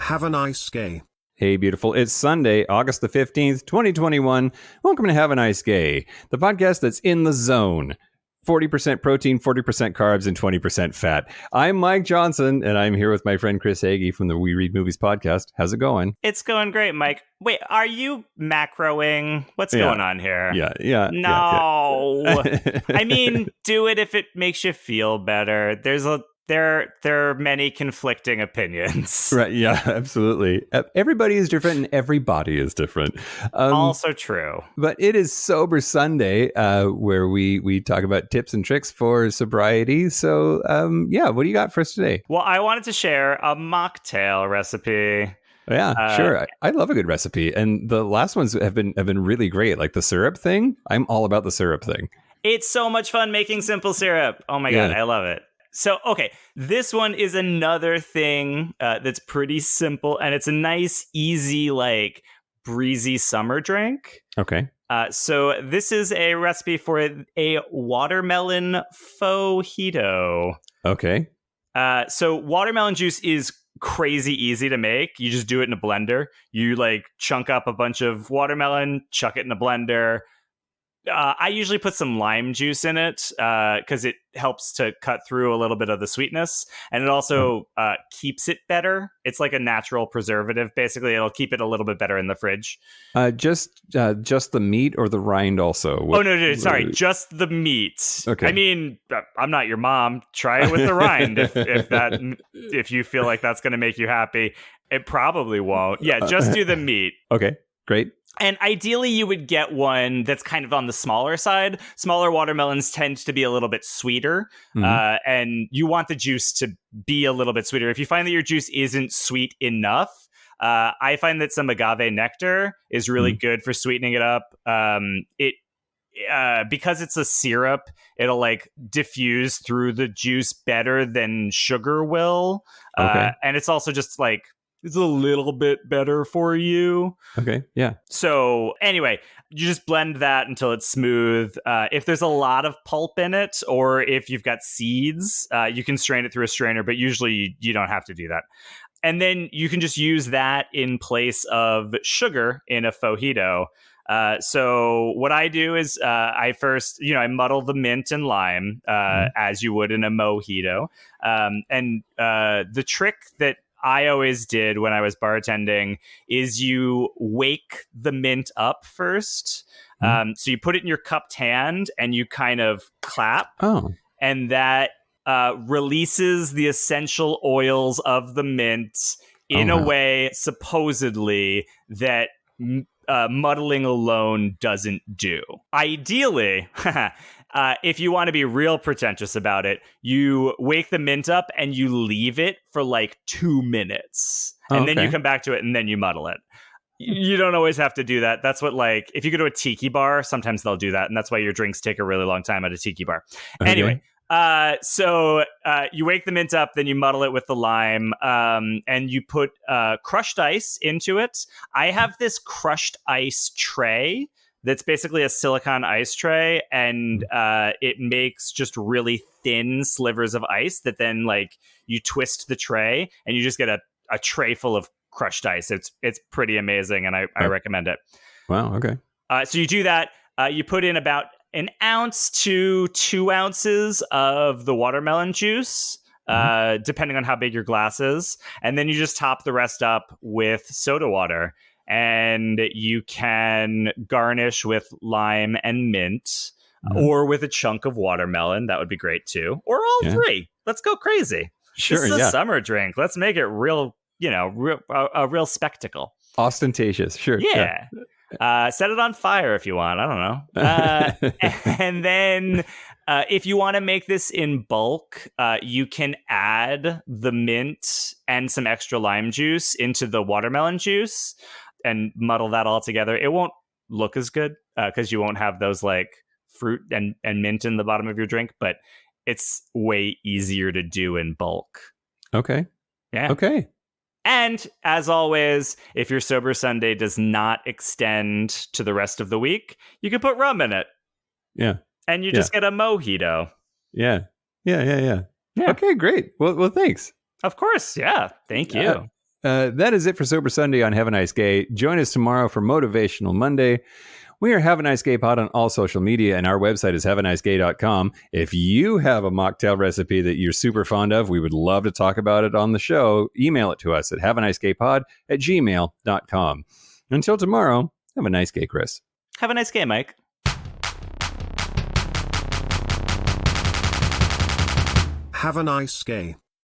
Have a nice gay. Hey, beautiful. It's Sunday, August the 15th, 2021. Welcome to Have a Nice Gay, the podcast that's in the zone. 40% protein, 40% carbs, and 20% fat. I'm Mike Johnson, and I'm here with my friend Chris Hagee from the We Read Movies podcast. How's it going? It's going great, Mike. Wait, are you macroing? What's going on here? Yeah. No. I mean, do it if it makes you feel better. There are many conflicting opinions. Right, yeah, absolutely. Everybody is different and everybody is different. Also true. But it is Sober Sunday, where we talk about tips and tricks for sobriety. So, what do you got for us today? Well, I wanted to share a mocktail recipe. Yeah, sure. I love a good recipe. And the last ones have been really great. Like the syrup thing. I'm all about the syrup thing. It's so much fun making simple syrup. Oh my God, I love it. So, okay, this one is another thing that's pretty simple, and it's a nice, easy, like, breezy summer drink. Okay. So this is a recipe for a watermelon fojito. Okay. So watermelon juice is crazy easy to make. You just do it in a blender. You, like, chunk up a bunch of watermelon, chuck it in a blender. I usually put some lime juice in it because it helps to cut through a little bit of the sweetness, and it also keeps it better. It's like a natural preservative. Basically, it'll keep it a little bit better in the fridge. Just the meat or the rind also? No, sorry, just the meat. Okay. I mean, I'm not your mom. Try it with the rind if you feel like that's going to make you happy. It probably won't. Yeah, just do the meat. Okay, great. And ideally, you would get one that's kind of on the smaller side. Smaller watermelons tend to be a little bit sweeter, and you want the juice to be a little bit sweeter. If you find that your juice isn't sweet enough, I find that some agave nectar is really good for sweetening it up. Because it's a syrup, it'll like diffuse through the juice better than sugar will. Okay. And it's also just like, it's a little bit better for you. Okay, yeah. So anyway, you just blend that until it's smooth. If there's a lot of pulp in it, or if you've got seeds, you can strain it through a strainer, but usually you don't have to do that. And then you can just use that in place of sugar in a fojito. So what I do is I first, I muddle the mint and lime as you would in a mojito. And the trick that I always did when I was bartending is you wake the mint up first. So you put it in your cupped hand and you kind of clap. Oh. And that releases the essential oils of the mint in a way, supposedly, that muddling alone doesn't do. Ideally, if you want to be real pretentious about it, you wake the mint up and you leave it for like 2 minutes. And then you come back to it and then you muddle it. You don't always have to do that. That's what, like, if you go to a tiki bar, sometimes they'll do that. And that's why your drinks take a really long time at a tiki bar. Okay. Anyway. So you wake the mint up, then you muddle it with the lime, and you put crushed ice into it. I have this crushed ice tray that's basically a silicone ice tray, and it makes just really thin slivers of ice that then, like, you twist the tray, and you just get a tray full of crushed ice. It's pretty amazing, and I recommend it. Wow, okay. So you do that. You put in about 1 ounce to 2 ounces of the watermelon juice, depending on how big your glass is. And then you just top the rest up with soda water. And you can garnish with lime and mint, or with a chunk of watermelon. That would be great too. Or all three. Let's go crazy. Sure, this is a summer drink. Let's make it real, a real spectacle. Ostentatious, sure. Yeah. Set it on fire if you want. I don't know. And then if you want to make this in bulk, you can add the mint and some extra lime juice into the watermelon juice and muddle that all together. It won't look as good because you won't have those like fruit and mint in the bottom of your drink, but it's way easier to do in bulk. Okay. Yeah. Okay. And as always, if your Sober Sunday does not extend to the rest of the week, you can put rum in it. Yeah. And you just get a mojito. Yeah. Okay, great. Well, thanks. Of course. Yeah. Thank you. That is it for Sober Sunday on Have a Nice Gay. Join us tomorrow for Motivational Monday. We are Have a Nice Gay Pod on all social media, and our website is haveanicegay.com. If you have a mocktail recipe that you're super fond of, we would love to talk about it on the show. Email it to us at haveanicegaypod@gmail.com. Until tomorrow, have a nice gay, Chris. Have a nice gay, Mike. Have a nice gay.